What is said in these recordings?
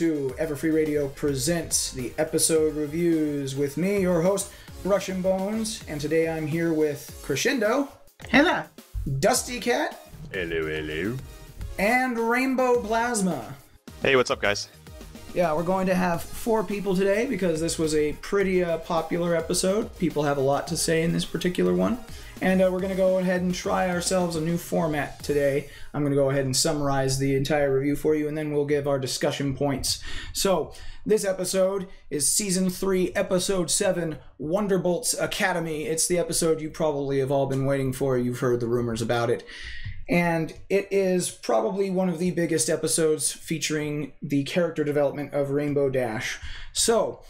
to Everfree Radio Presents the episode reviews with me, your host, Brushin Bones, and today I'm here with Crescendo. Hello. Dustykatt. Hello, hello. And RainbowPlasma. Hey, what's up, guys? Yeah, we're going to have 4 people today because this was a pretty popular episode. People have a lot to say in this particular one. And we're going to go ahead and try ourselves a new format today. I'm going to go ahead and summarize the entire review for you, and then we'll give our discussion points. So, this episode is Season 3, Episode 7, Wonderbolt Academy. It's the episode you probably have all been waiting for. You've heard the rumors about it. And it is probably one of the biggest episodes featuring the character development of Rainbow Dash. So,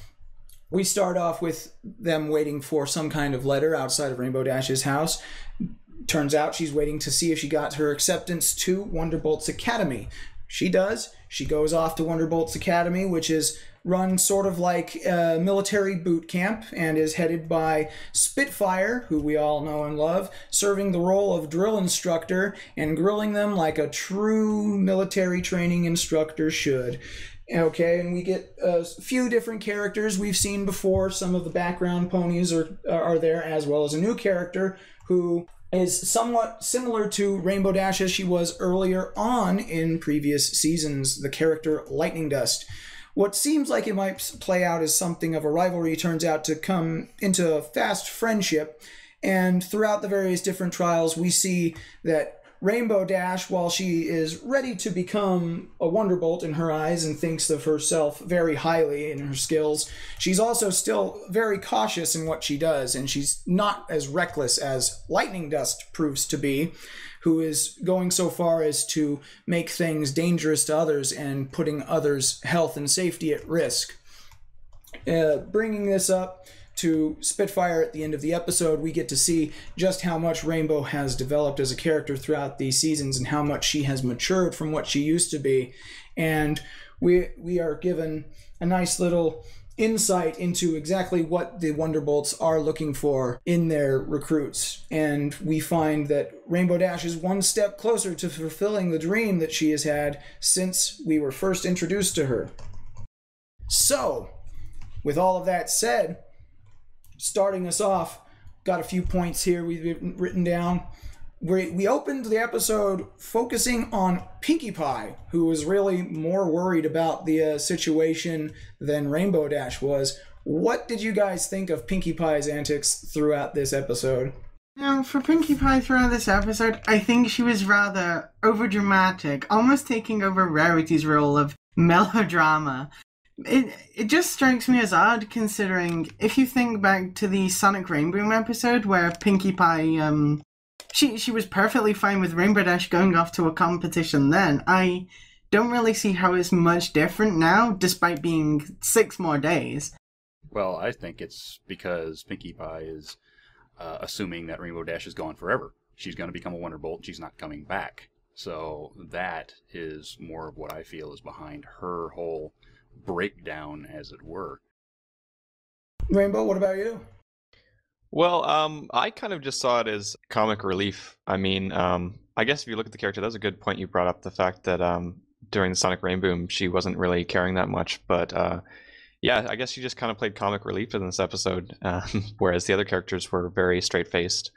we start off with them waiting for some kind of letter outside of Rainbow Dash's house. Turns out she's waiting to see if she got her acceptance to Wonderbolt's Academy. She does. She goes off to Wonderbolt's Academy, which is run sort of like a military boot camp and is headed by Spitfire, who we all know and love, serving the role of drill instructor and grilling them like a true military training instructor should. Okay, and we get a few different characters we've seen before. Some of the background ponies are there, as well as a new character who is somewhat similar to Rainbow Dash as she was earlier on in previous seasons, the character Lightning Dust. What seems like it might play out as something of a rivalry turns out to come into a fast friendship, and throughout the various different trials we see that Rainbow Dash, while she is ready to become a Wonderbolt in her eyes and thinks of herself very highly in her skills, she's also still very cautious in what she does, and she's not as reckless as Lightning Dust proves to be, who is going so far as to make things dangerous to others and putting others' health and safety at risk. Bringing this up to Spitfire at the end of the episode, we get to see just how much Rainbow has developed as a character throughout these seasons and how much she has matured from what she used to be. And we are given a nice little insight into exactly what the Wonderbolts are looking for in their recruits. And we find that Rainbow Dash is one step closer to fulfilling the dream that she has had since we were first introduced to her. So, with all of that said, starting us off, got a few points here we've written down. We opened the episode focusing on Pinkie Pie, who was really more worried about the situation than Rainbow Dash was. What did you guys think of Pinkie Pie's antics throughout this episode? Now, for Pinkie Pie throughout this episode, I think she was rather overdramatic, almost taking over Rarity's role of melodrama. It just strikes me as odd, considering if you think back to the Sonic Rainboom episode where Pinkie Pie, she was perfectly fine with Rainbow Dash going off to a competition then. I don't really see how it's much different now, despite being 6 more days. Well, I think it's because Pinkie Pie is assuming that Rainbow Dash is gone forever. She's going to become a Wonderbolt, she's not coming back. So that is more of what I feel is behind her whole breakdown, as it were. Rainbow, what about you? Well, I kind of just saw it as comic relief. I mean, I guess if you look at the character, that's a good point you brought up, the fact that during the Sonic Rainboom, she wasn't really caring that much. But yeah, I guess she just kind of played comic relief in this episode, whereas the other characters were very straight-faced,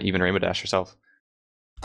even Rainbow Dash herself.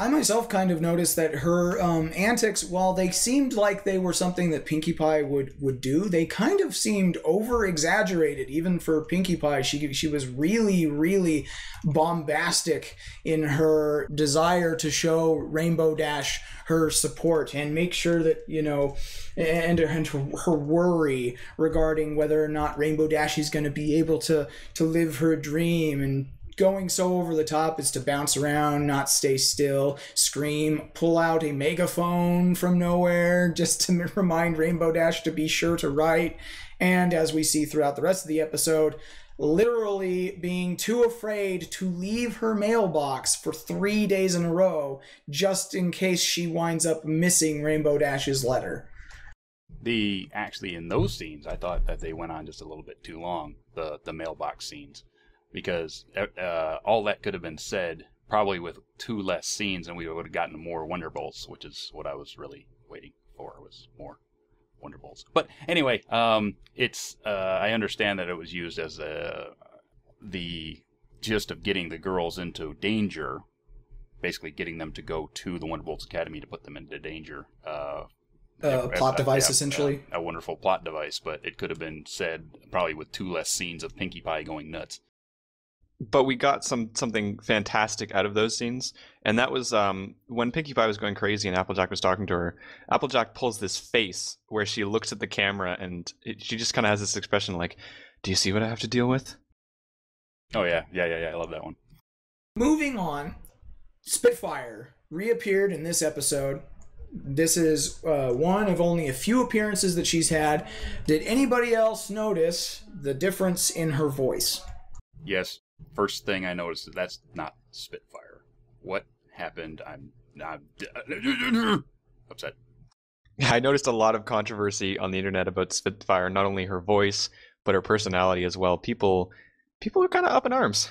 I myself kind of noticed that her antics, while they seemed like they were something that Pinkie Pie would do, they kind of seemed over-exaggerated. Even for Pinkie Pie, she was really, really bombastic in her desire to show Rainbow Dash her support and make sure that, you know, and her worry regarding whether or not Rainbow Dash is going to be able to live her dream, and going so over the top as to bounce around, not stay still, scream, pull out a megaphone from nowhere just to remind Rainbow Dash to be sure to write. And as we see throughout the rest of the episode, literally being too afraid to leave her mailbox for 3 days in a row just in case she winds up missing Rainbow Dash's letter. Actually, in those scenes, I thought that they went on just a little bit too long, the mailbox scenes. Because all that could have been said probably with 2 less scenes, and we would have gotten more Wonderbolts, which is what I was really waiting for, was more Wonderbolts. But anyway, it's I understand that it was used as the gist of getting the girls into danger, basically getting them to go to the Wonderbolt Academy to put them into danger. Plot device, essentially. A wonderful plot device, but it could have been said probably with 2 less scenes of Pinkie Pie going nuts. But we got something fantastic out of those scenes, and that was when Pinkie Pie was going crazy and Applejack was talking to her. Applejack pulls this face where she looks at the camera, and she just kind of has this expression like, "Do you see what I have to deal with?" Oh yeah, I love that one. Moving on, Spitfire reappeared in this episode. This is one of only a few appearances that she's had. Did anybody else notice the difference in her voice? Yes. First thing I noticed is that's not Spitfire. What happened? I'm upset. I noticed a lot of controversy on the internet about Spitfire, not only her voice, but her personality as well. People are kind of up in arms.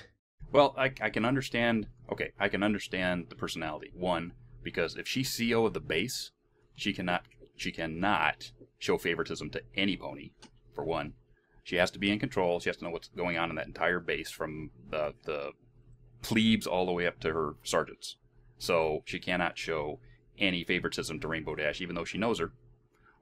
Well, I can understand. Okay, I can understand the personality. One, because if she's CEO of the base, she cannot show favoritism to any pony. For one. She has to be in control. She has to know what's going on in that entire base, from the plebes all the way up to her sergeants. So she cannot show any favoritism to Rainbow Dash, even though she knows her,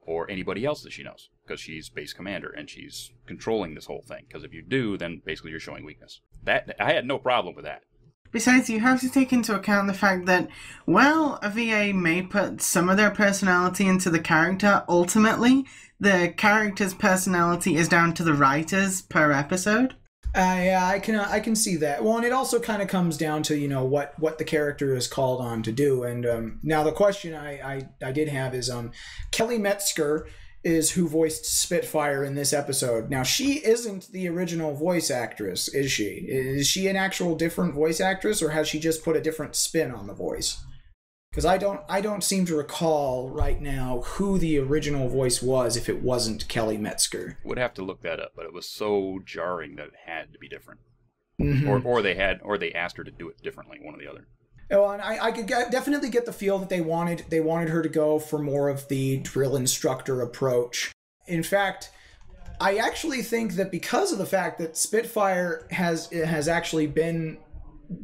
or anybody else that she knows, because she's base commander and she's controlling this whole thing. Because if you do, then basically you're showing weakness. That I had no problem with that. Besides, you have to take into account the fact that, while a VA may put some of their personality into the character, ultimately, the character's personality is down to the writers per episode. Yeah, I can see that. Well, and it also kind of comes down to, what the character is called on to do. And now the question I did have is, Kelly Metzger is who voiced Spitfire in this episode. Now, she isn't the original voice actress, is she? Is she an actual different voice actress, or has she just put a different spin on the voice? Because I don't seem to recall right now who the original voice was if it wasn't Kelly Metzger. Would have to look that up, but it was so jarring that it had to be different. Mm-hmm. Or they asked her to do it differently, one or the other. Oh, and I could definitely get the feel that they wanted her to go for more of the drill instructor approach. In fact, I actually think that because of the fact that Spitfire has actually been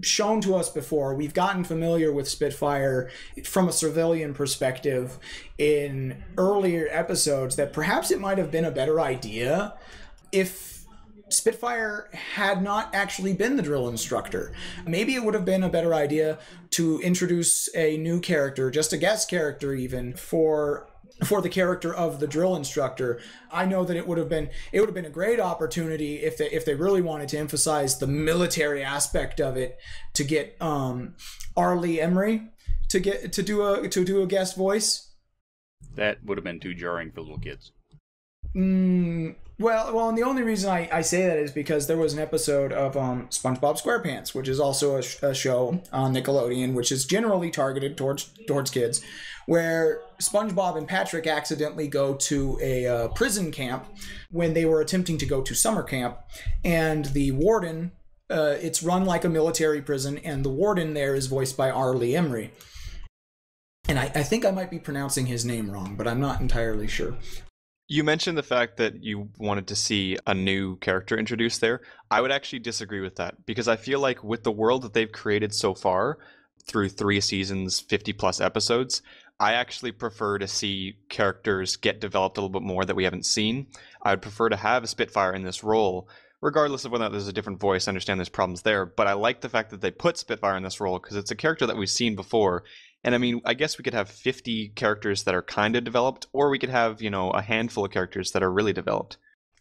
shown to us before, we've gotten familiar with Spitfire from a civilian perspective in earlier episodes, that perhaps it might have been a better idea if Spitfire had not actually been the drill instructor. Maybe it would have been a better idea to introduce a new character, just a guest character even, for the character of the drill instructor. I know that it would have been a great opportunity if they really wanted to emphasize the military aspect of it, to get Arlie Emery to do a guest voice. That would have been too jarring for little kids. Well, and the only reason I say that is because there was an episode of SpongeBob SquarePants, which is also a show on Nickelodeon, which is generally targeted towards kids, where SpongeBob and Patrick accidentally go to a prison camp when they were attempting to go to summer camp, and the warden, it's run like a military prison, and the warden there is voiced by Arlie Emery. And I think I might be pronouncing his name wrong, but I'm not entirely sure. You mentioned the fact that you wanted to see a new character introduced there. I would actually disagree with that, because I feel like with the world that they've created so far, through 3 seasons, 50 plus episodes, I actually prefer to see characters get developed a little bit more that we haven't seen. I would prefer to have a Spitfire in this role, regardless of whether there's a different voice. I understand there's problems there, but I like the fact that they put Spitfire in this role, because it's a character that we've seen before. And I mean, I guess we could have 50 characters that are kind of developed, or we could have, a handful of characters that are really developed.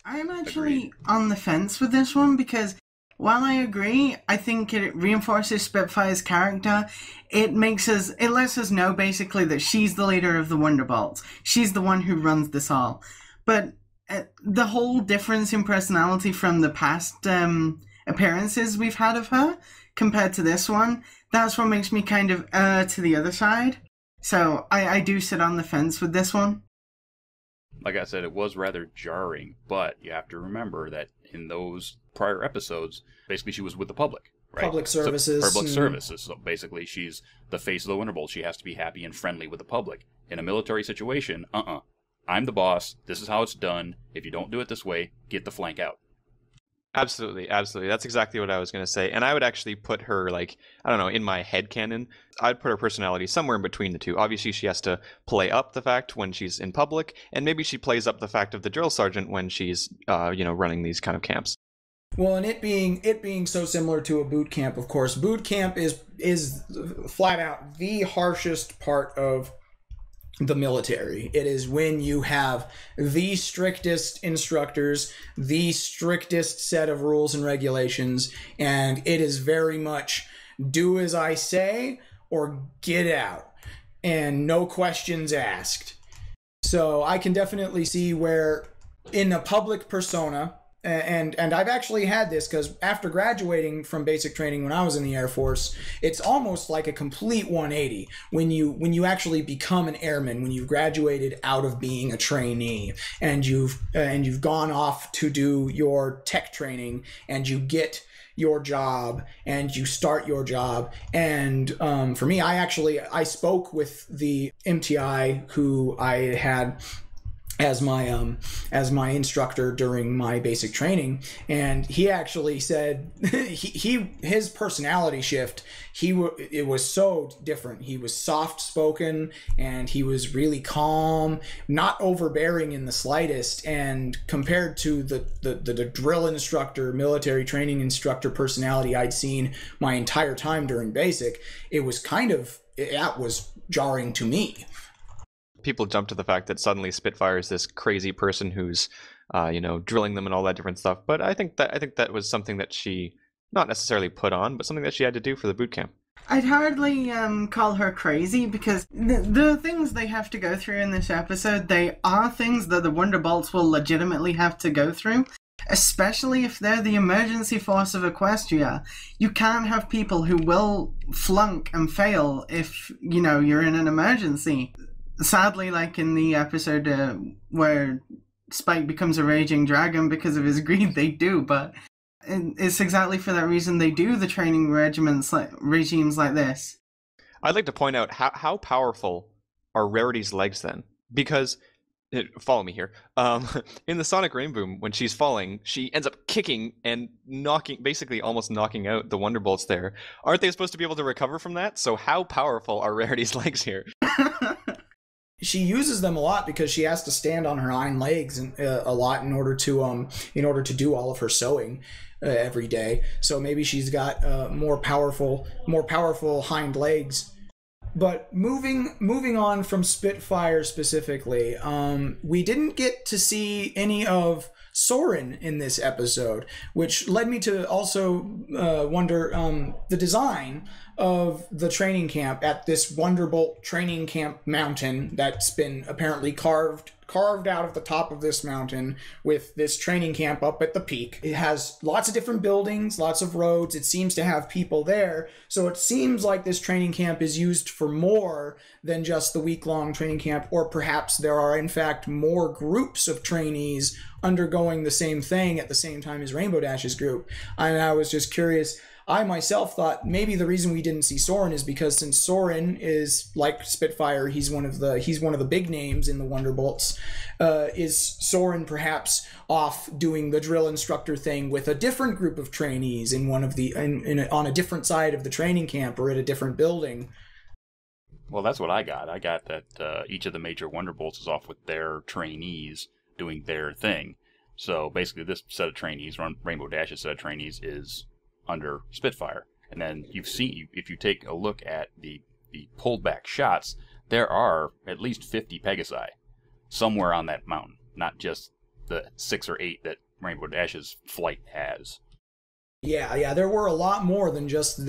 I'm actually on the fence with this one, because while I agree, I think it reinforces Spitfire's character. It lets us know basically that she's the leader of the Wonderbolts. She's the one who runs this all. But the whole difference in personality from the past appearances we've had of her compared to this one, that's what makes me kind of to the other side. So I do sit on the fence with this one. Like I said, it was rather jarring, but you have to remember that in those prior episodes, basically she was with the public, right? Public services. Public services. So basically she's the face of the Wonderbolt. She has to be happy and friendly with the public. In a military situation, I'm I'm the boss. This is how it's done. If you don't do it this way, get the flank out. Absolutely, absolutely. That's exactly what I was going to say. And I would actually put her, like, I don't know, in my headcanon, I'd put her personality somewhere in between the two. Obviously, she has to play up the fact when she's in public, and maybe she plays up the fact of the drill sergeant when she's, running these kind of camps. Well, and it being so similar to a boot camp, of course, boot camp is flat out the harshest part of the military. It is when you have the strictest instructors, the strictest set of rules and regulations, and it is very much do as I say or get out, and no questions asked. So I can definitely see where in a public persona, and I've actually had this because after graduating from basic training when I was in the Air Force, it's almost like a complete 180 when you actually become an airman, when you've graduated out of being a trainee and you've gone off to do your tech training and you get your job and you start your job. And for me, I spoke with the MTI who I had as my instructor during my basic training, and he actually said his personality shift, it was so different. He was soft spoken and he was really calm, not overbearing in the slightest, and compared to the drill instructor, military training instructor personality I'd seen my entire time during basic, it was jarring to me. People jump to the fact that suddenly Spitfire is this crazy person who's, drilling them and all that different stuff. But I think that was something that she not necessarily put on, but something that she had to do for the boot camp. I'd hardly call her crazy because the things they have to go through in this episode, they are things that the Wonderbolts will legitimately have to go through. Especially if they're the emergency force of Equestria. You can't have people who will flunk and fail if, you're in an emergency. Sadly, like in the episode where Spike becomes a raging dragon because of his greed, they do, but it's exactly for that reason they do the training regimes like this. I'd like to point out how powerful are Rarity's legs then, because follow me here. In the Sonic Rainboom, when she's falling, she ends up kicking and basically almost knocking out the Wonderbolts there. Aren't they supposed to be able to recover from that? So how powerful are Rarity's legs here? She uses them a lot because she has to stand on her hind legs a lot in order to do all of her sewing every day. So maybe she's got more powerful hind legs. But moving on from Spitfire specifically, we didn't get to see any of Soren in this episode, which led me to also wonder the design of the training camp at this Wonderbolt training camp mountain that's been apparently carved out of the top of this mountain with this training camp up at the peak. It has lots of different buildings, lots of roads. It seems to have people there. So it seems like this training camp is used for more than just the week-long training camp, or perhaps there are in fact more groups of trainees undergoing the same thing at the same time as Rainbow Dash's group. And I was just curious. I myself thought maybe the reason we didn't see Soren is because since Soren is like Spitfire, he's one of the big names in the Wonderbolts. Is Soren perhaps off doing the drill instructor thing with a different group of trainees in on a different side of the training camp or at a different building? Well, that's what I got. I got that each of the major Wonderbolts is off with their trainees doing their thing. So basically, this set of trainees, Rainbow Dash's set of trainees, is under Spitfire. And then if you take a look at the pulled back shots, there are at least 50 Pegasi somewhere on that mountain, not just the 6 or 8 that Rainbow Dash's flight has. Yeah, there were a lot more than just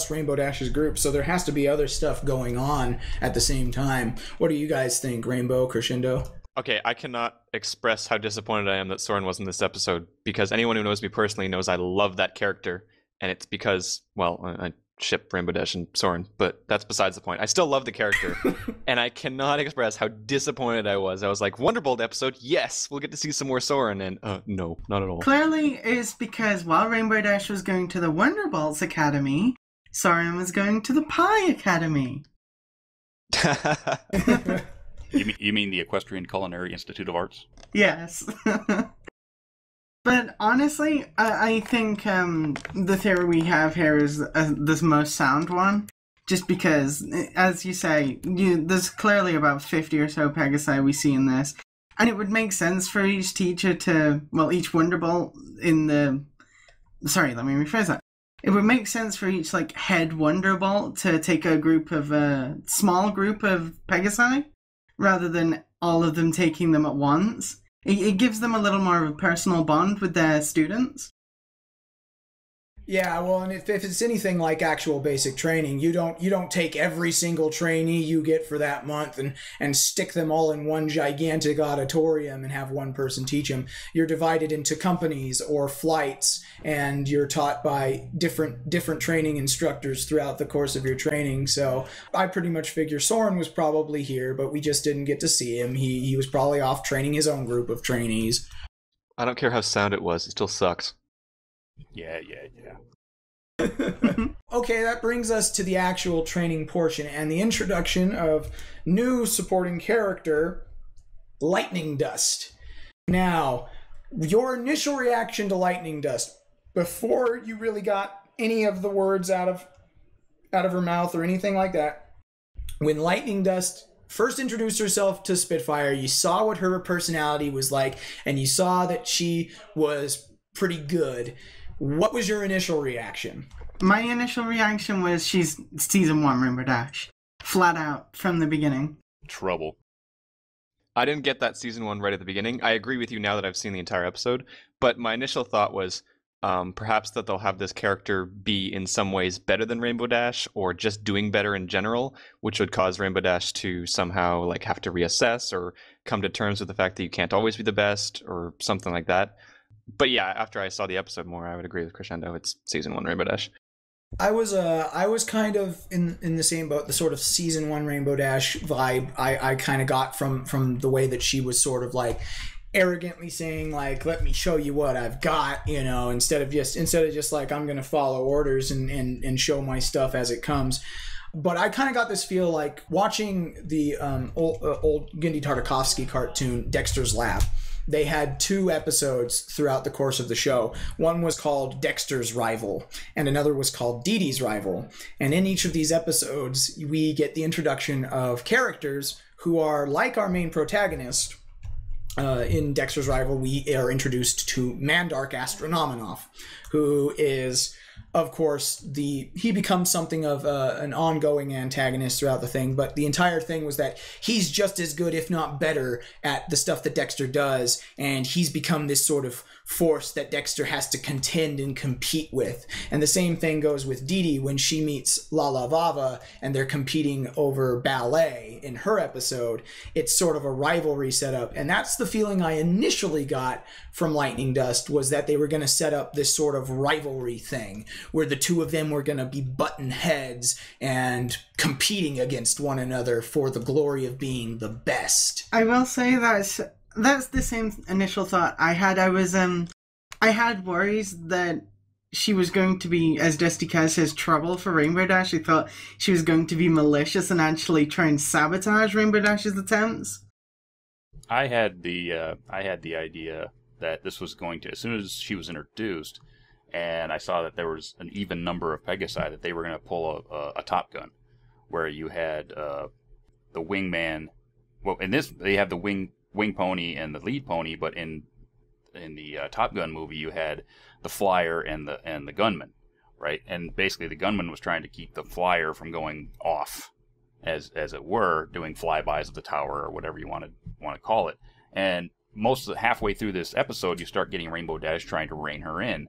Rainbow Dash's group, so there has to be other stuff going on at the same time. What do you guys think, Rainbow, Crescendo? Okay, I cannot express how disappointed I am that Soren wasn't in this episode, because anyone who knows me personally knows I love that character. And it's because, well, I ship Rainbow Dash and Soren, but that's besides the point. I still love the character, and I cannot express how disappointed I was. I was like, Wonderbolt episode, yes, we'll get to see some more Soren, and no, not at all. Clearly it's because while Rainbow Dash was going to the Wonderbolts Academy, Soren was going to the Pie Academy. You mean the Equestrian Culinary Institute of Arts? Yes. But honestly, I think the theory we have here is the most sound one. Just because, as you say, there's clearly about 50 or so Pegasi we see in this. And it would make sense for each teacher to, well, each Wonderbolt in the... Sorry, let me rephrase that. It would make sense for each, like, head Wonderbolt to take a small group of Pegasi, rather than all of them taking them at once. It gives them a little more of a personal bond with their students. Yeah, well, and if it's anything like actual basic training, you don't take every single trainee you get for that month and stick them all in one gigantic auditorium and have one person teach them. You're divided into companies or flights, and you're taught by different training instructors throughout the course of your training. So I pretty much figure Soren was probably here, but we just didn't get to see him. He was probably off training his own group of trainees. I don't care how sound it was, it still sucks. Yeah. Okay, that brings us to the actual training portion and the introduction of new supporting character, Lightning Dust. Now, your initial reaction to Lightning Dust, before you really got any of the words out of her mouth or anything like that, when Lightning Dust first introduced herself to Spitfire, you saw what her personality was like, and you saw that she was pretty good. What was your initial reaction? My initial reaction was she's Season 1 Rainbow Dash. Flat out, from the beginning. Trouble. I didn't get that Season 1 right at the beginning. I agree with you now that I've seen the entire episode, but my initial thought was perhaps that they'll have this character be in some ways better than Rainbow Dash, or just doing better in general, which would cause Rainbow Dash to somehow like have to reassess or come to terms with the fact that you can't always be the best, or something like that. But yeah, after I saw the episode more, I would agree with Crescendo. It's Season 1 Rainbow Dash. I was kind of in the same boat, the sort of Season 1 Rainbow Dash vibe I kind of got from the way that she was sort of like arrogantly saying like, let me show you what I've got, you know, instead of just like, I'm going to follow orders and show my stuff as it comes. But I kind of got this feel like watching the old Genndy Tartakovsky cartoon, Dexter's Lab. They had 2 episodes throughout the course of the show. One was called Dexter's Rival, and another was called Dee Dee's Rival. And in each of these episodes, we get the introduction of characters who are like our main protagonist. In Dexter's Rival, we are introduced to Mandark Astronominoff, who is, of course, he becomes something of an ongoing antagonist throughout the thing, but the entire thing was that he's just as good, if not better, at the stuff that Dexter does, and he's become this sort of force that Dexter has to contend and compete with. And the same thing goes with Dee Dee when she meets Lala Vava and they're competing over ballet in her episode. It's sort of a rivalry setup, and that's the feeling I initially got from Lightning Dust, was that they were going to set up this sort of rivalry thing where the two of them were going to be button heads and competing against one another for the glory of being the best. I will say that's the same initial thought I had. I had worries that she was going to be, as Dustykatt says, trouble for Rainbow Dash. I thought she was going to be malicious and actually try and sabotage Rainbow Dash's attempts. I had the idea that this was going to, as soon as she was introduced, and I saw that there was an even number of Pegasi, that they were going to pull a Top Gun, where you had the wingman. Well, in this they have the wing pony and the lead pony, but in the Top Gun movie you had the flyer and the gunman, right? And basically the gunman was trying to keep the flyer from going off, as it were, doing flybys of the tower or whatever you want to call it. And halfway through this episode, you start getting Rainbow Dash trying to rein her in,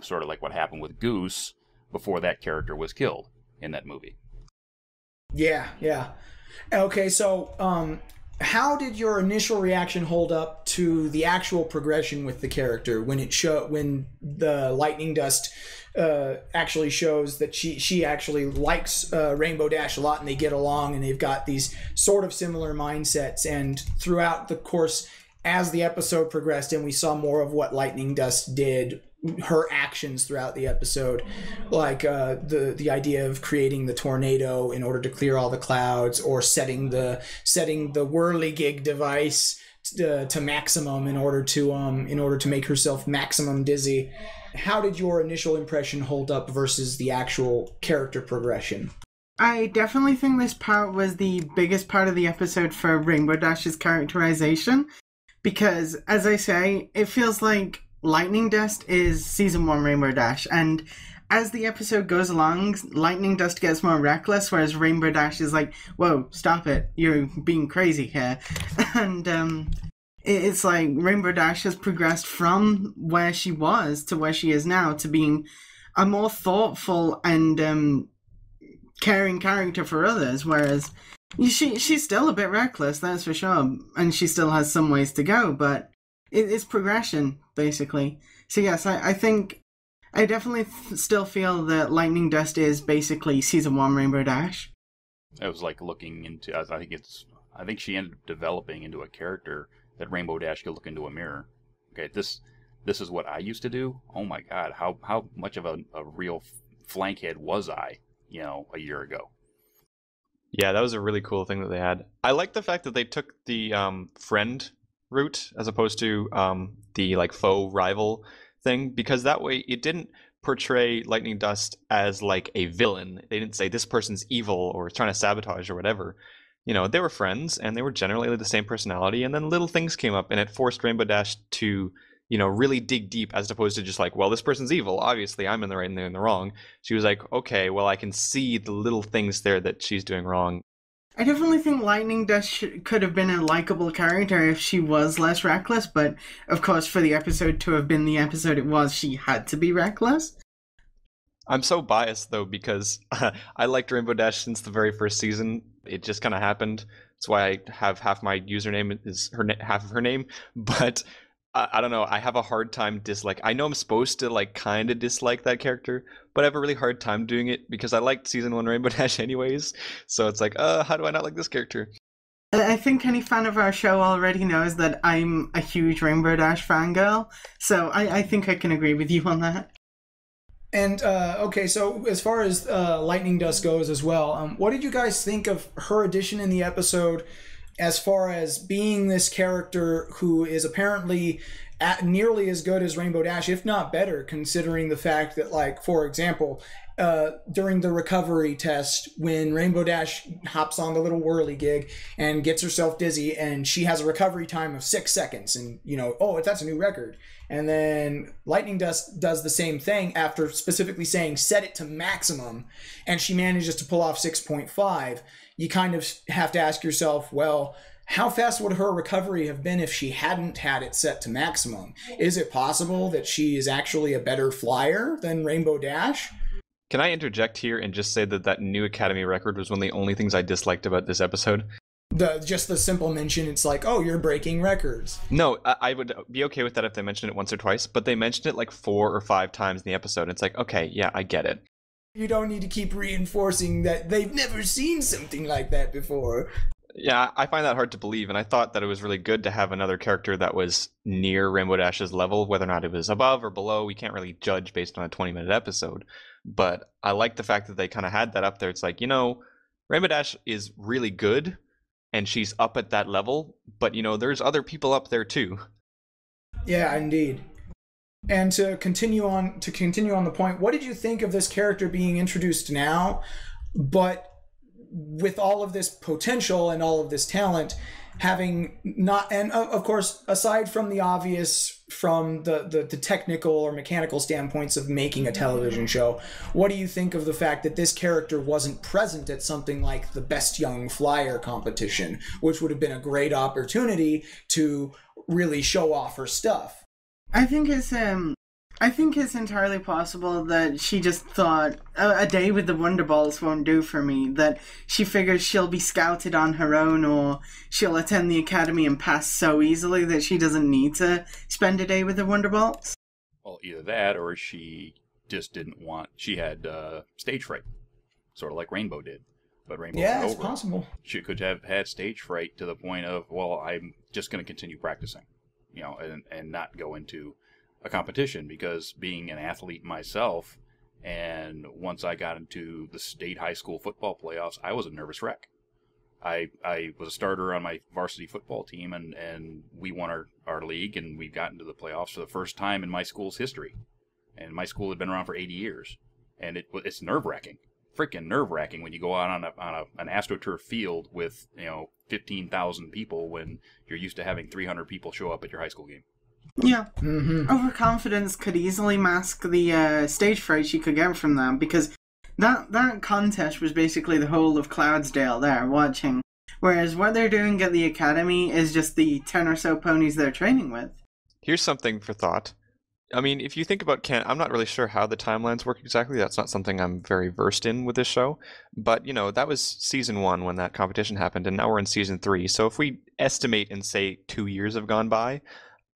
sort of like what happened with Goose before that character was killed in that movie. Yeah. Okay, so how did your initial reaction hold up to the actual progression with the character when the Lightning Dust actually shows that she actually likes Rainbow Dash a lot and they get along and they've got these sort of similar mindsets, and throughout the course as the episode progressed and we saw more of what Lightning Dust did, her actions throughout the episode, like the idea of creating the tornado in order to clear all the clouds, or setting the whirligig device to maximum in order to make herself maximum dizzy. How did your initial impression hold up versus the actual character progression? I definitely think this part was the biggest part of the episode for Rainbow Dash's characterization, because, as I say, it feels like Lightning Dust is Season 1 Rainbow Dash, and as the episode goes along, Lightning Dust gets more reckless, whereas Rainbow Dash is like, whoa, stop it, you're being crazy here. And it's like Rainbow Dash has progressed from where she was to where she is now, to being a more thoughtful and caring character for others, whereas she's still a bit reckless, that's for sure, and she still has some ways to go, but it's progression, basically. So yes, I think I definitely still feel that Lightning Dust is basically Season 1 Rainbow Dash. It was like looking into, I think she ended up developing into a character that Rainbow Dash could look into a mirror. Okay, this is what I used to do. Oh my god, how much of a real flankhead was I, a year ago? Yeah, that was a really cool thing that they had. I like the fact that they took the friend route as opposed to the like faux rival thing, because that way it didn't portray Lightning Dust as like a villain. They didn't say this person's evil or trying to sabotage or whatever. They were friends and they were generally the same personality, and then little things came up and it forced Rainbow Dash to really dig deep, as opposed to just like, well, this person's evil, obviously I'm in the right and they're in the wrong. She was like, okay, well, I can see the little things there that she's doing wrong. I definitely think Lightning Dust could have been a likable character if she was less reckless, but of course for the episode to have been the episode it was, she had to be reckless. I'm so biased though, because I liked Rainbow Dash since the very first season. It just kind of happened. That's why I have half my username is half of her name, but I don't know. I have a hard time I know I'm supposed to like kind of dislike that character, but I have a really hard time doing it because I liked Season 1 Rainbow Dash anyways. So it's like, how do I not like this character? I think any fan of our show already knows that I'm a huge Rainbow Dash fangirl, so I think I can agree with you on that. And, okay, so as far as Lightning Dust goes as well, what did you guys think of her addition in the episode, as far as being this character who is apparently nearly as good as Rainbow Dash, if not better, considering the fact that, like, for example, during the recovery test, when Rainbow Dash hops on the little whirligig and gets herself dizzy, and she has a recovery time of 6 seconds, and, that's a new record. And then Lightning Dust does the same thing after specifically saying set it to maximum, and she manages to pull off 6.5. You kind of have to ask yourself, well, how fast would her recovery have been if she hadn't had it set to maximum? Is it possible that she is actually a better flyer than Rainbow Dash? Can I interject here and just say that new Academy record was one of the only things I disliked about this episode? Just the simple mention, it's like, oh, you're breaking records. No, I would be okay with that if they mentioned it once or twice, but they mentioned it like 4 or 5 times in the episode. It's like, okay, yeah, I get it. You don't need to keep reinforcing that they've never seen something like that before. Yeah, I find that hard to believe, and I thought that it was really good to have another character that was near Rainbow Dash's level. Whether or not it was above or below, we can't really judge based on a 20-minute episode. But I like the fact that they kind of had that up there. It's like, Rainbow Dash is really good, and she's up at that level, but, there's other people up there too. Yeah, indeed. And to continue on the point, what did you think of this character being introduced now, but with all of this potential and all of this talent, having not, and of course, aside from the obvious, from the technical or mechanical standpoints of making a television show, what do you think of the fact that this character wasn't present at something like the Best Young Flyer competition, which would have been a great opportunity to really show off her stuff? I think it's entirely possible that she just thought a day with the Wonderbolts won't do for me, that she figures she'll be scouted on her own, or she'll attend the academy and pass so easily that she doesn't need to spend a day with the Wonderbolts. Well, either that, or she just didn't want, she had stage fright, sort of like Rainbow did. But Rainbow yeah, was it's over. possible. She could have had stage fright to the point of, well, I'm just going to continue practicing, and not go into a competition, because being an athlete myself, and once I got into the state high school football playoffs, I was a nervous wreck. I was a starter on my varsity football team, and we won our league, and we got into the playoffs for the first time in my school's history. And my school had been around for 80 years. And it's nerve-wracking. Freaking nerve-wracking when you go out on an AstroTurf field with, 15,000 people when you're used to having 300 people show up at your high school game. Yeah. Mm-hmm. Overconfidence could easily mask the stage fright you could get from them, because that contest was basically the whole of Cloudsdale there watching. Whereas what they're doing at the academy is just the 10 or so ponies they're training with. Here's something for thought. I mean, if you think about I'm not really sure how the timelines work exactly. That's not something I'm very versed in with this show. But, that was season 1 when that competition happened, and now we're in season 3. So if we estimate and say 2 years have gone by,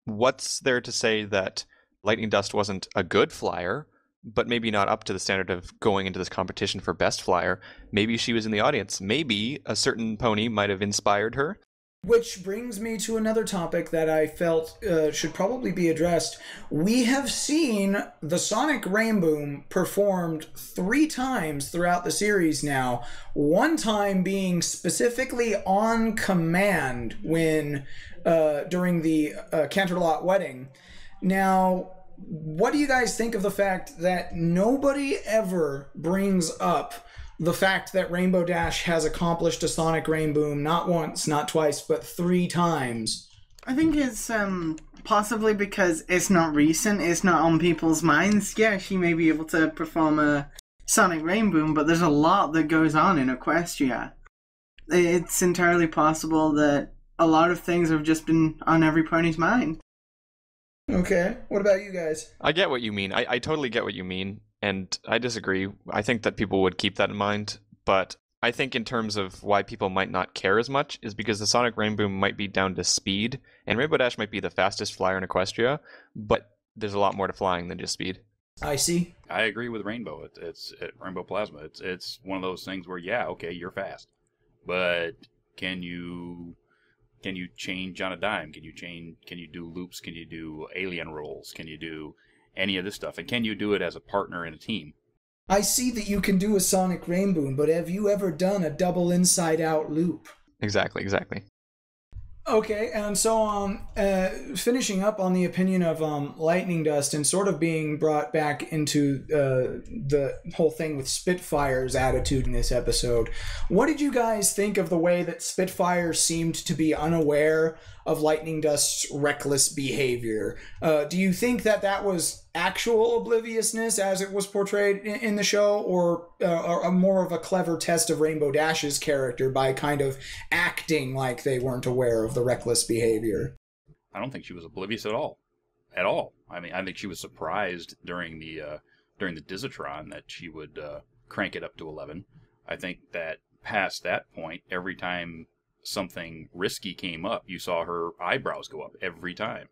what's there to say that Lightning Dust wasn't a good flyer, but maybe not up to the standard of going into this competition for best flyer? Maybe she was in the audience. Maybe a certain pony might have inspired her. Which brings me to another topic that I felt should probably be addressed. We have seen the Sonic Rainboom performed 3 times throughout the series now. One time being specifically on command when during the Canterlot wedding. Now, what do you guys think of the fact that nobody ever brings up the fact that Rainbow Dash has accomplished a Sonic Rainboom not once, not twice, but 3 times? I think it's possibly because it's not recent, it's not on people's minds. Yeah, she may be able to perform a Sonic Rainboom, but there's a lot that goes on in Equestria. It's entirely possible that a lot of things have just been on every pony's mind. Okay, what about you guys? I get what you mean. I totally get what you mean, and I disagree. I think that people would keep that in mind, but I think in terms of why people might not care as much is because the Sonic Rainboom might be down to speed, and Rainbow Dash might be the fastest flyer in Equestria, but there's a lot more to flying than just speed. I see. I agree with Rainbow. It's RainbowPlasma. It's one of those things where, yeah, okay, you're fast, but can you change on a dime? Can you do loops? Can you do alien rolls? Can you do any of this stuff? And can you do it as a partner in a team? I see that you can do a Sonic Rainboom, but have you ever done a double inside-out loop? Exactly. Okay, and so finishing up on the opinion of Lightning Dust and sort of being brought back into the whole thing with Spitfire's attitude in this episode, what did you guys think of the way that Spitfire seemed to be unaware of Lightning Dust's reckless behavior? Do you think that was actual obliviousness as it was portrayed in the show, or more of a clever test of Rainbow Dash's character by kind of acting like they weren't aware of the reckless behavior? I don't think she was oblivious at all. I mean, I think she was surprised during the Dizatron that she would crank it up to 11. I think that past that point, every time something risky came up, you saw her eyebrows go up every time.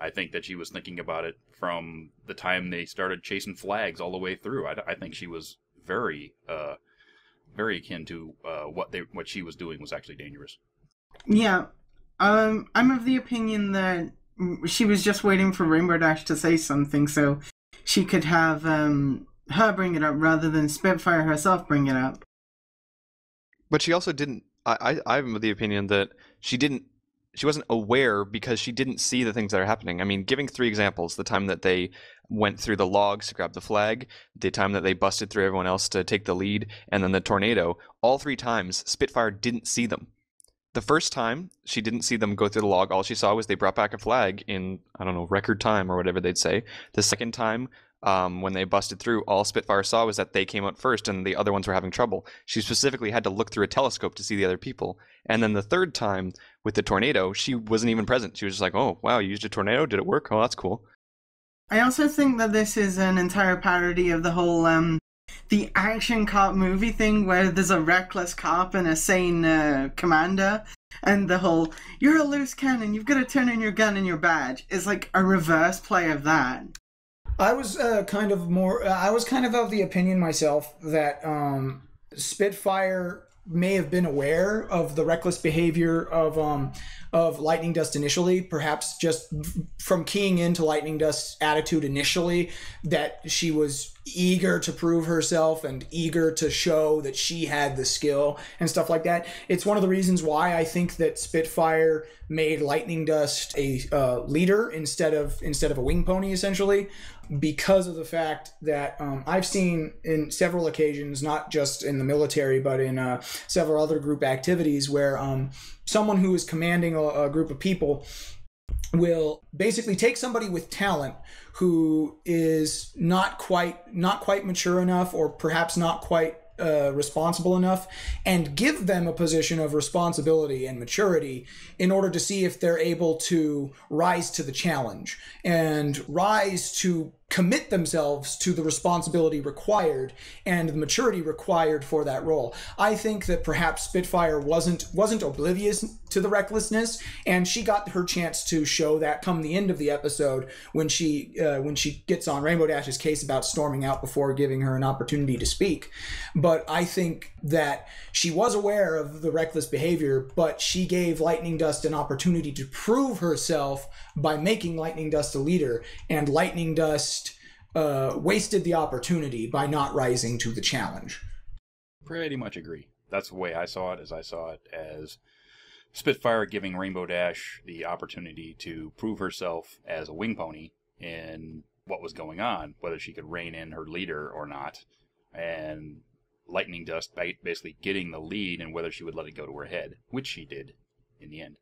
I think that she was thinking about it from the time they started chasing flags all the way through. I think she was very akin to what she was doing was actually dangerous. Yeah, I'm of the opinion that she was just waiting for Rainbow Dash to say something so she could have her bring it up rather than Spitfire herself bring it up. But she also didn't. I'm of the opinion that she wasn't aware because she didn't see the things that are happening. I mean, giving 3 examples: the time that they went through the logs to grab the flag, the time that they busted through everyone else to take the lead, and then the tornado. All 3 times, Spitfire didn't see them. The first time, she didn't see them go through the log. All she saw was they brought back a flag in, I don't know, record time or whatever they'd say. The second time, when they busted through, all Spitfire saw was that they came out first and the other ones were having trouble. She specifically had to look through a telescope to see the other people. And then the third time, with the tornado, she wasn't even present. She was just like, oh, wow, you used a tornado? Did it work? Oh, that's cool. I also think that this is an entire parody of the whole the action cop movie thing where there's a reckless cop and a sane commander, and the whole "you're a loose cannon, you've got to turn in your gun and your badge" is like a reverse play of that. I was kind of of the opinion myself that Spitfire may have been aware of the reckless behavior of Lightning Dust initially, perhaps just from keying into Lightning Dust's attitude initially, that she was eager to prove herself and eager to show that she had the skill and stuff like that. It's one of the reasons why I think that Spitfire made Lightning Dust a leader instead of a wing pony, essentially, because of the fact that I've seen in several occasions, not just in the military, but in several other group activities, where someone who is commanding a group of people will basically take somebody with talent who is not quite mature enough, or perhaps not quite responsible enough, and give them a position of responsibility and maturity in order to see if they're able to rise to the challenge and rise to commit themselves to the responsibility required and the maturity required for that role. I think that perhaps Spitfire wasn't oblivious to the recklessness, and she got her chance to show that come the end of the episode when she gets on Rainbow Dash's case about storming out before giving her an opportunity to speak. But I think that she was aware of the reckless behavior, but she gave Lightning Dust an opportunity to prove herself by making Lightning Dust a leader, and Lightning Dust wasted the opportunity by not rising to the challenge. Pretty much agree. That's the way I saw it, as Spitfire giving Rainbow Dash the opportunity to prove herself as a wing pony in what was going on, whether she could rein in her leader or not, and Lightning Dust basically getting the lead and whether she would let it go to her head, which she did in the end.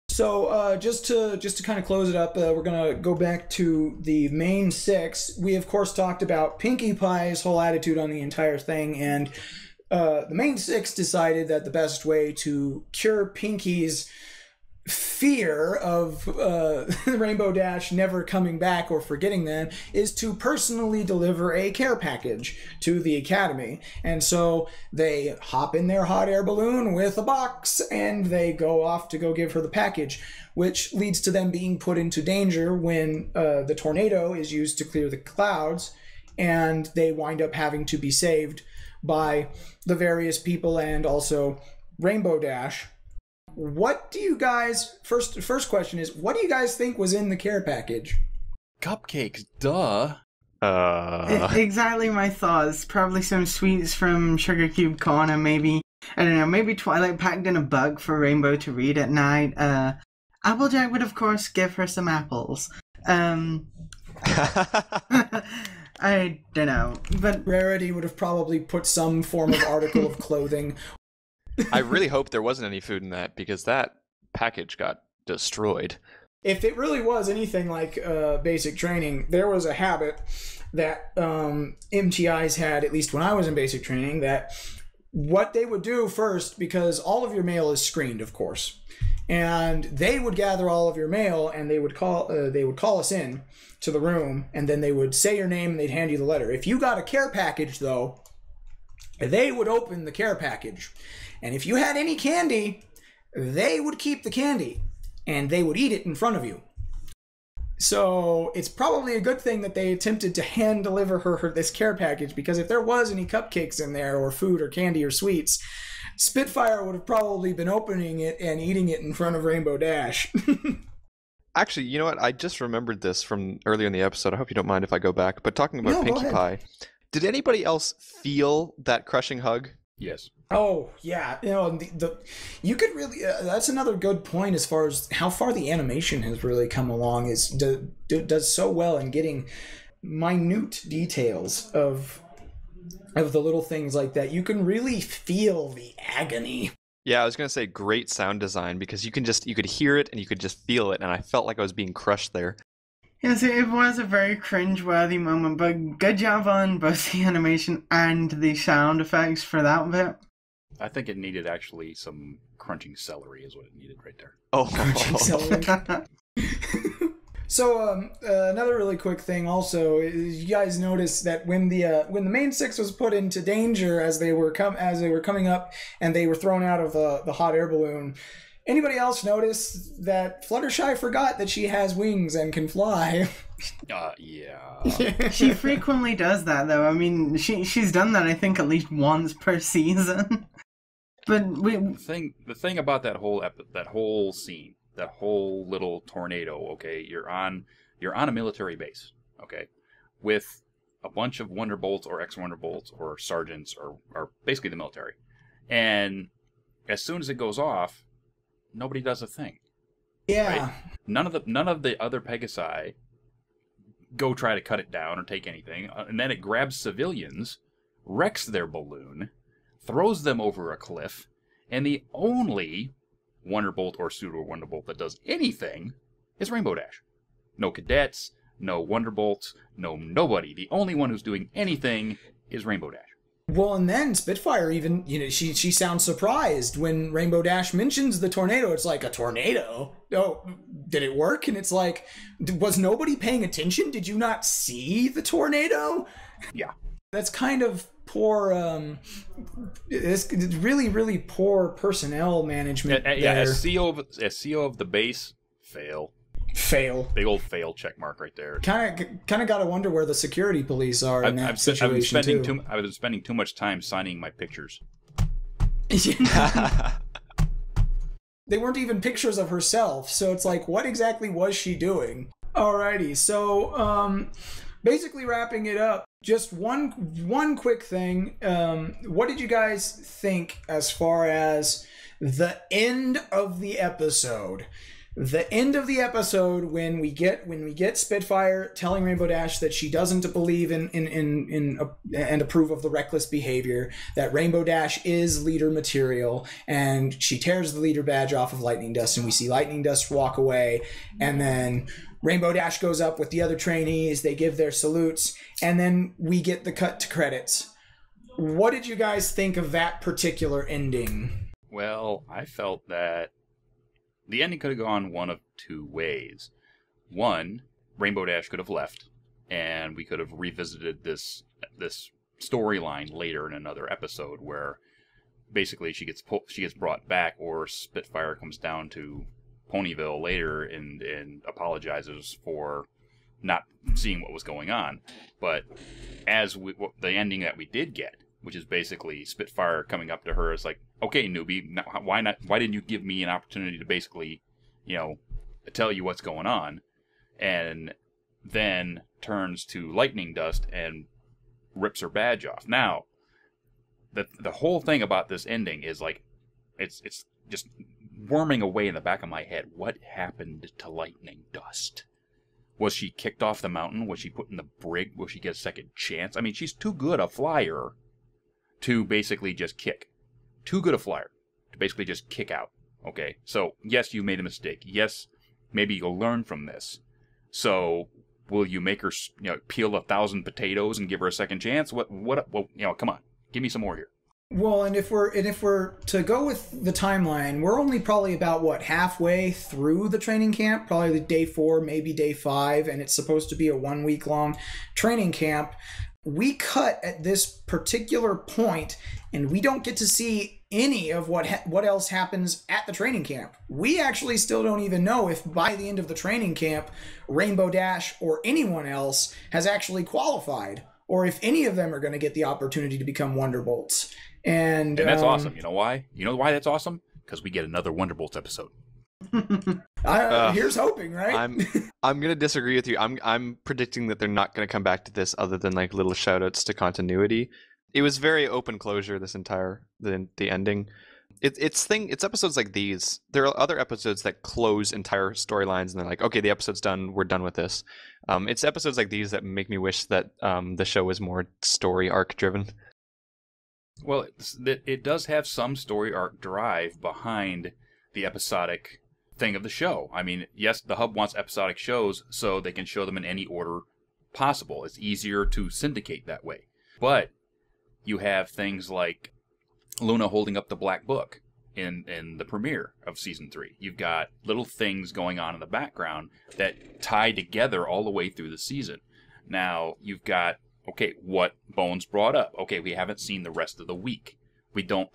So just to kind of close it up, we're going to go back to the main six. We, of course, talked about Pinkie Pie's whole attitude on the entire thing, and the main six decided that the best way to cure Pinkie's fear of Rainbow Dash never coming back or forgetting them is to personally deliver a care package to the Academy. And so they hop in their hot air balloon with a box and they go off to go give her the package, which leads to them being put into danger when the tornado is used to clear the clouds, and they wind up having to be saved by the various people and also Rainbow Dash. What do you guys, first question is, what do you guys think was in the care package? Cupcakes, duh. Exactly my thoughts. Probably some sweets from Sugar Cube Corner, maybe, I don't know, maybe Twilight packed in a bug for Rainbow to read at night. Applejack would, of course, give her some apples. I don't know, but Rarity would have probably put some form of article of clothing. I really hope there wasn't any food in that, because that package got destroyed. If it really was anything like basic training, there was a habit that MTIs had, at least when I was in basic training, that what they would do first, because all of your mail is screened, of course, and they would gather all of your mail and they would call us in to the room, and then they would say your name and they'd hand you the letter. If you got a care package, though, they would open the care package. And if you had any candy, they would keep the candy, and they would eat it in front of you. So it's probably a good thing that they attempted to hand deliver her this care package, because if there was any cupcakes in there, or food or candy or sweets, Spitfire would have probably been opening it and eating it in front of Rainbow Dash. Actually, you know what? I just remembered this from earlier in the episode. I hope you don't mind if I go back. But talking about Pinkie Pie, did anybody else feel that crushing hug? Yes. Oh, yeah. You know, you could really... that's another good point as far as how far the animation has really come along. Does so well in getting minute details of the little things like that. You can really feel the agony. Yeah, I was going to say great sound design, because you could hear it and you could just feel it, and I felt like I was being crushed there. Yes, it was a very cringe-worthy moment, but good job on both the animation and the sound effects for that bit. I think it needed actually some crunching celery is what it needed right there. Oh, Crunching celery. So another really quick thing also is, you guys noticed that when the main six was put into danger as they were coming up and they were thrown out of the hot air balloon, anybody else notice that Fluttershy forgot that she has wings and can fly? Yeah. She frequently does that, though. I mean, she's done that, I think, at least once per season. But The thing about that whole scene, that whole little tornado. Okay, you're on a military base. Okay, with a bunch of Wonderbolts or ex-Wonderbolts or sergeants or basically the military, and as soon as it goes off, nobody does a thing. Yeah. Right? None of the other Pegasi go try to cut it down or take anything, and then it grabs civilians, wrecks their balloon, throws them over a cliff, and the only Wonderbolt or pseudo Wonderbolt that does anything is Rainbow Dash. No cadets, no Wonderbolts, no nobody. The only one who's doing anything is Rainbow Dash. Well, and then Spitfire even, she sounds surprised when Rainbow Dash mentions the tornado. It's like, a tornado? Oh, did it work? And it's like, was nobody paying attention? Did you not see the tornado? Yeah. That's kind of poor, it's really, really poor personnel management. Yeah, as CEO of the base, fail. Big old fail check mark right there. Kind of got to wonder where the security police are in that situation. I've been spending too much time signing my pictures. They weren't even pictures of herself, so it's like, what exactly was she doing? Alrighty, so basically wrapping it up, just one quick thing. What did you guys think as far as the end of the episode? The end of the episode, when we get Spitfire telling Rainbow Dash that she doesn't believe in and approve of the reckless behavior, that Rainbow Dash is leader material, and she tears the leader badge off of Lightning Dust, and we see Lightning Dust walk away, and then Rainbow Dash goes up with the other trainees, they give their salutes, and then we get the cut to credits. What did you guys think of that particular ending? Well, I felt that the ending could have gone one of two ways. One, Rainbow Dash could have left, and we could have revisited this storyline later in another episode, where basically she gets brought back, or Spitfire comes down to Ponyville later and apologizes for not seeing what was going on. But the ending that we did get, which is basically Spitfire coming up to her, is like, okay, newbie, why didn't you give me an opportunity to basically, tell you what's going on? And then turns to Lightning Dust and rips her badge off. Now, the whole thing about this ending is like, it's just worming away in the back of my head. What happened to Lightning Dust? Was she kicked off the mountain? Was she put in the brig? Will she get a second chance? I mean, she's too good a flyer to basically just kick. Too good a flyer to basically just kick out. Okay, so yes, you made a mistake. Yes, maybe you'll learn from this. So will you make her, peel 1,000 potatoes and give her a second chance? Well, come on, give me some more here. Well, and if we're to go with the timeline, we're only probably about halfway through the training camp, probably day 4, maybe day 5, and it's supposed to be a 1-week long training camp. We cut at this particular point, and we don't get to see any of what else happens at the training camp. We actually still don't even know if by the end of the training camp, Rainbow Dash or anyone else has actually qualified, or if any of them are going to get the opportunity to become Wonderbolts. And that's awesome. You know why? You know why that's awesome? Because we get another Wonderbolts episode. Here's hoping, right? I'm gonna disagree with you. I'm predicting that they're not gonna come back to this other than like little shout outs to continuity. It was very open closure, this entire the ending. It's episodes like these. There are other episodes that close entire storylines and they're like, okay, the episode's done, we're done with this. It's episodes like these that make me wish that the show was more story arc driven. Well, it does have some story arc drive behind the episodic thing of the show. I mean, yes, the Hub wants episodic shows so they can show them in any order possible. It's easier to syndicate that way. But you have things like Luna holding up the Black Book in the premiere of Season 3. You've got little things going on in the background that tie together all the way through the season. Now, you've got, okay, what Bones brought up. Okay, we haven't seen the rest of the week. We don't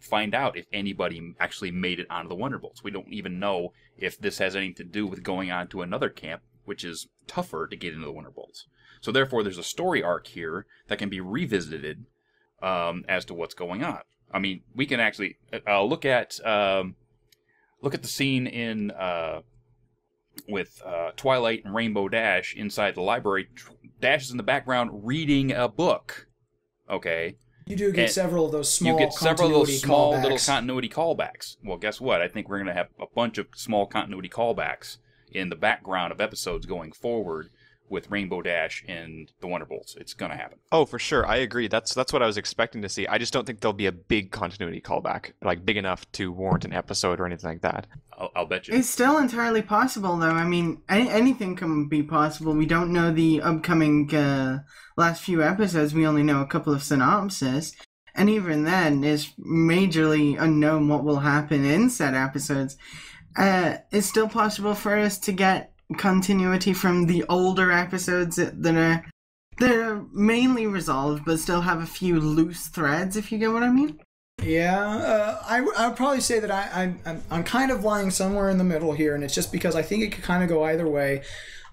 find out if anybody actually made it onto the Wonderbolts. We don't even know if this has anything to do with going on to another camp, which is tougher to get into the Wonderbolts. So therefore, there's a story arc here that can be revisited as to what's going on. I mean, we can actually look at the scene in with Twilight and Rainbow Dash inside the library. Dash is in the background reading a book. Okay. You do get several of those small little continuity callbacks. Well, guess what? I think we're going to have a bunch of small continuity callbacks in the background of episodes going forward with Rainbow Dash and the Wonderbolts. It's going to happen. Oh, for sure. I agree. That's what I was expecting to see. I just don't think there'll be a big continuity callback, like big enough to warrant an episode or anything like that. I'll bet you. It's still entirely possible, though. I mean, anything can be possible. We don't know the upcoming last few episodes. We only know a couple of synopses. And even then, it's majorly unknown what will happen in said episodes. It's still possible for us to get continuity from the older episodes that are mainly resolved, but still have a few loose threads, if you get what I mean. Yeah, I would probably say that I'm kind of lying somewhere in the middle here, and it's just because I think it could kind of go either way.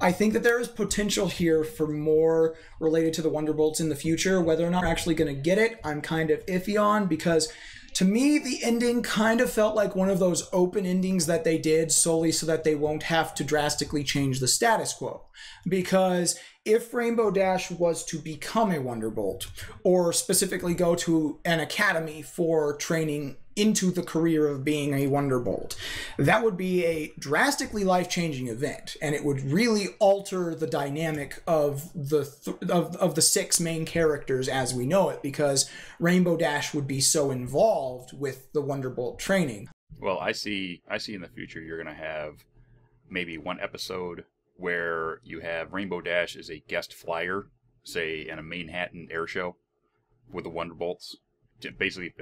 I think that there is potential here for more related to the Wonderbolts in the future. Whether or not we're actually going to get it, I'm kind of iffy on, because to me, the ending kind of felt like one of those open endings that they did solely so that they won't have to drastically change the status quo. Because if Rainbow Dash was to become a Wonderbolt, or specifically go to an academy for training into the career of being a Wonderbolt, that would be a drastically life-changing event, and it would really alter the dynamic of the six main characters as we know it, because Rainbow Dash would be so involved with the Wonderbolt training. Well, I see in the future you're going to have maybe one episode where you have Rainbow Dash as a guest flyer, say in a Manhattan air show with the Wonderbolts, basically,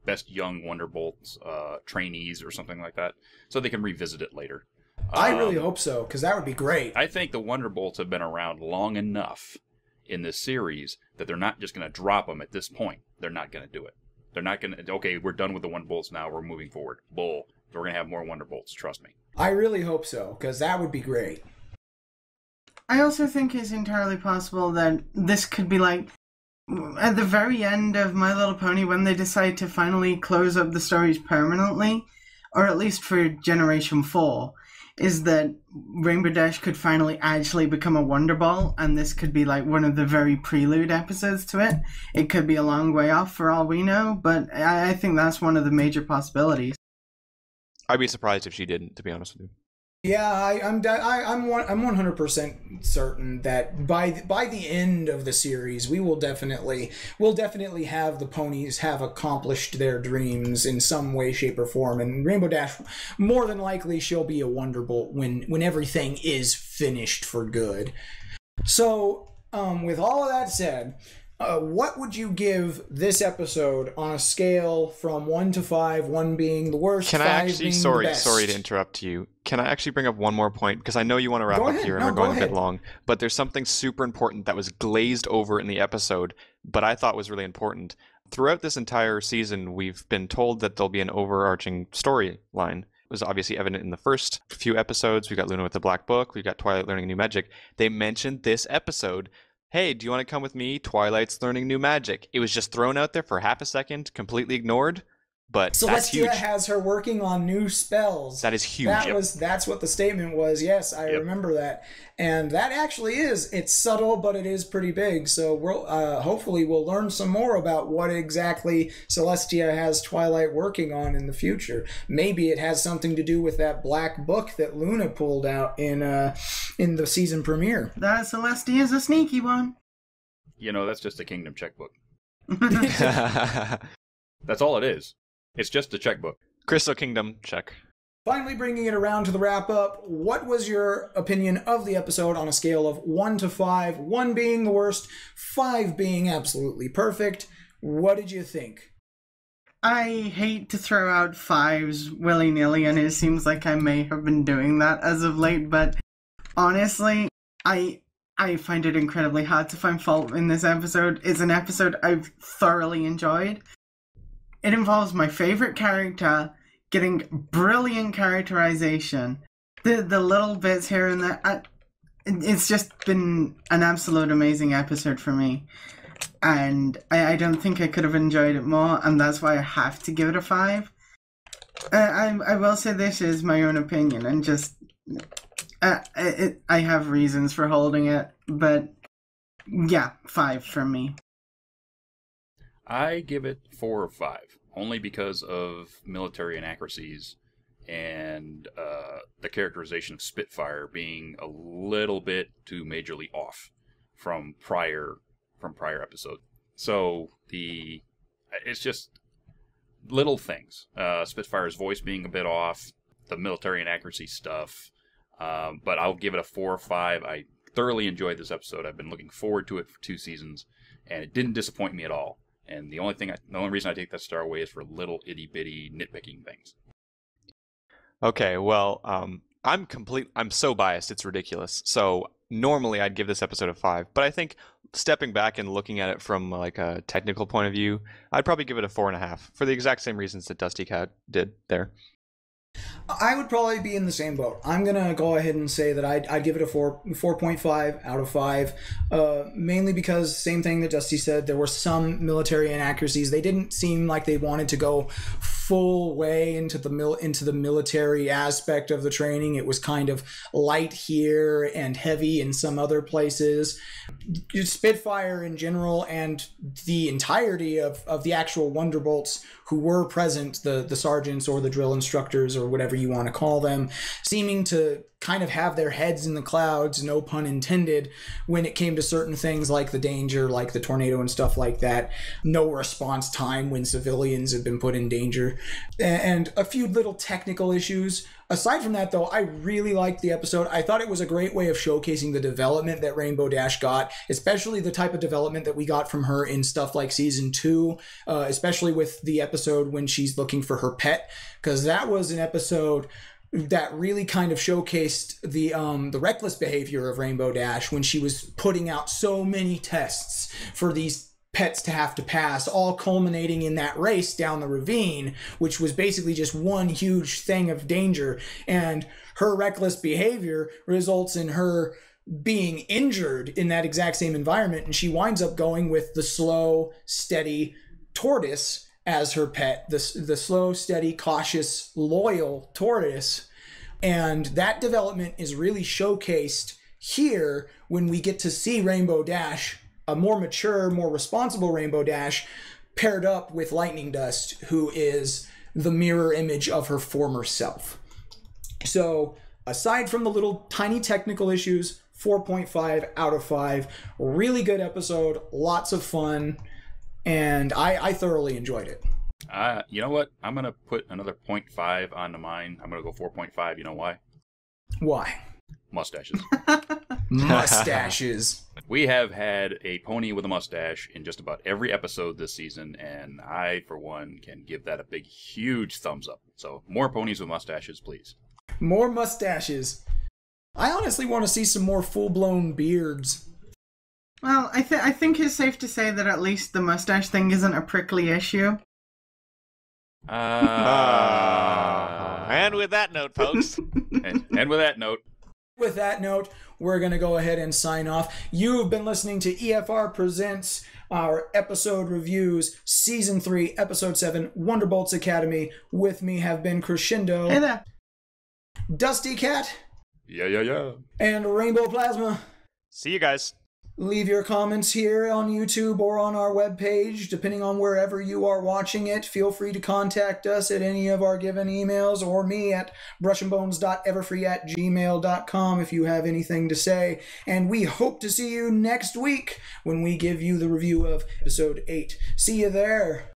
best young Wonderbolts trainees or something like that, so they can revisit it later. I really hope so, because that would be great. I think the Wonderbolts have been around long enough in this series that they're not just going to drop them at this point. They're not going to do it. They're not going to, okay, we're done with the Wonderbolts now, we're moving forward. Bull. We're going to have more Wonderbolts, trust me. I really hope so, because that would be great. I also think it's entirely possible that this could be like at the very end of My Little Pony, when they decide to finally close up the stories permanently, or at least for Generation 4, is that Rainbow Dash could finally actually become a Wonderbolt, and this could be like one of the very prelude episodes to it. It could be a long way off for all we know, but I think that's one of the major possibilities. I'd be surprised if she didn't, to be honest with you. Yeah, I'm 100% certain that by the end of the series, we'll definitely have the ponies have accomplished their dreams in some way, shape, or form, and Rainbow Dash, more than likely, she'll be a Wonderbolt when everything is finished for good. So, with all of that said, what would you give this episode on a scale from 1 to 5, 1 being the worst, Can 5 I actually, being sorry, the best? sorry to interrupt you. Can I actually bring up one more point? Because I know you want to wrap up here and we're going a bit long. But there's something super important that was glazed over in the episode, but I thought was really important. Throughout this entire season, we've been told that there'll be an overarching storyline. It was obviously evident in the first few episodes. We got Luna with the Black Book. We got Twilight learning new magic. They mentioned this episode. Hey, do you want to come with me? Twilight's learning new magic. It was just thrown out there for half a second, completely ignored, but that's huge. Celestia has her working on new spells. That is huge. That's what the statement was. Yes, I remember that. And that actually it's subtle, but it is pretty big. So we'll hopefully we'll learn some more about what exactly Celestia has Twilight working on in the future. Maybe it has something to do with that black book that Luna pulled out in the season premiere. That Celestia is a sneaky one. You know, that's just a Kingdom checkbook. That's all it is. It's just a checkbook. Crystal Kingdom, check. Finally bringing it around to the wrap-up, what was your opinion of the episode on a scale of 1 to 5, 1 being the worst, 5 being absolutely perfect? What did you think? I hate to throw out 5s willy-nilly, and it seems like I may have been doing that as of late, but honestly, I find it incredibly hard to find fault in this episode. It's an episode I've thoroughly enjoyed. It involves my favorite character getting brilliant characterization. The little bits here and there, it's just been an absolute amazing episode for me. and I don't think I could have enjoyed it more, and that's why I have to give it a 5. I will say this is my own opinion, and just I have reasons for holding it, but yeah, 5 from me. I give it 4 or 5, only because of military inaccuracies and the characterization of Spitfire being a little bit too majorly off from prior episodes. So it's just little things. Spitfire's voice being a bit off, the military inaccuracy stuff. But I'll give it a 4 or 5. I thoroughly enjoyed this episode. I've been looking forward to it for 2 seasons, and it didn't disappoint me at all. And the only reason I take that star away is for little itty bitty nitpicking things. Okay, well, I'm so biased, it's ridiculous. So normally I'd give this episode a 5, but I think stepping back and looking at it from like a technical point of view, I'd probably give it a 4.5 for the exact same reasons that Dustykatt did there. I would probably be in the same boat. I'm going to go ahead and say that I'd give it a 4.5 out of 5, mainly because, same thing that Dusty said, there were some military inaccuracies. They didn't seem like they wanted to go full way into the military aspect of the training. It was kind of light here and heavy in some other places. Spitfire in general and the entirety of the actual Wonderbolts who were present, the sergeants or the drill instructors or whatever you want to call them, seeming to kind of have their heads in the clouds, no pun intended, when it came to certain things like the danger, like the tornado and stuff like that. No response time when civilians have been put in danger, and a few little technical issues. Aside from that, though, I really liked the episode. I thought it was a great way of showcasing the development that Rainbow Dash got, especially the type of development that we got from her in stuff like Season 2, especially with the episode when she's looking for her pet, because that was an episode that really kind of showcased the reckless behavior of Rainbow Dash when she was putting out so many tests for these pets to have to pass, all culminating in that race down the ravine, which was basically just one huge thing of danger. And her reckless behavior results in her being injured in that exact same environment, and she winds up going with the slow, steady tortoise as her pet, the slow, steady, cautious, loyal tortoise. And that development is really showcased here when we get to see Rainbow Dash, a more mature, more responsible Rainbow Dash, paired up with Lightning Dust, who is the mirror image of her former self. So aside from the little tiny technical issues, 4.5 out of 5. Really good episode, lots of fun, and I thoroughly enjoyed it. You know what? I'm going to put another 0.5 onto mine. I'm going to go 4.5. You know why? Why? Mustaches. Mustaches. We have had a pony with a mustache in just about every episode this season, and I, for one, can give that a big, huge thumbs up. So, more ponies with mustaches, please. More mustaches. I honestly want to see some more full-blown beards. Well, I think it's safe to say that at least the mustache thing isn't a prickly issue. And with that note, folks. and with that note. With that note, we're going to go ahead and sign off. You've been listening to EFR Presents, our episode reviews, Season 3, Episode 7, Wonderbolt Academy. With me have been Crescendo. Hey there. Dustykatt. Yeah. And RainbowPlasma. See you guys. Leave your comments here on YouTube or on our webpage, depending on wherever you are watching it. Feel free to contact us at any of our given emails or me at brushandbones.everfree@gmail.com if you have anything to say. And we hope to see you next week when we give you the review of Episode 8. See you there.